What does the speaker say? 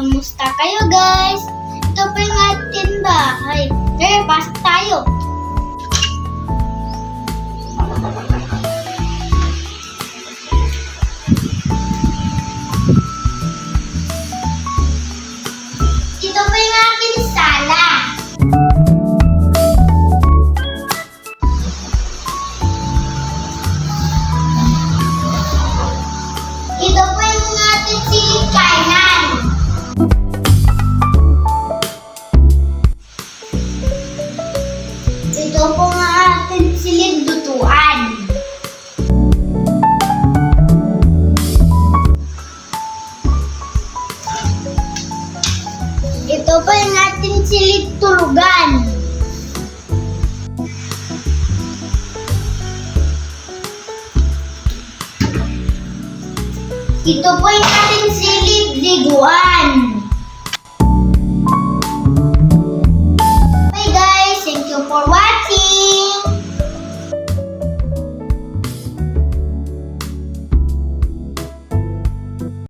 Kamusta kayo guys? Ito po yung ating bahay. Tara, pasok tayo. Ito po yung ating sala. Ito po yung ating silid kanan. Ito po ang ating silid lutuan. Ito po yung ating silid tulugan. Ito po yung ating silid liguan.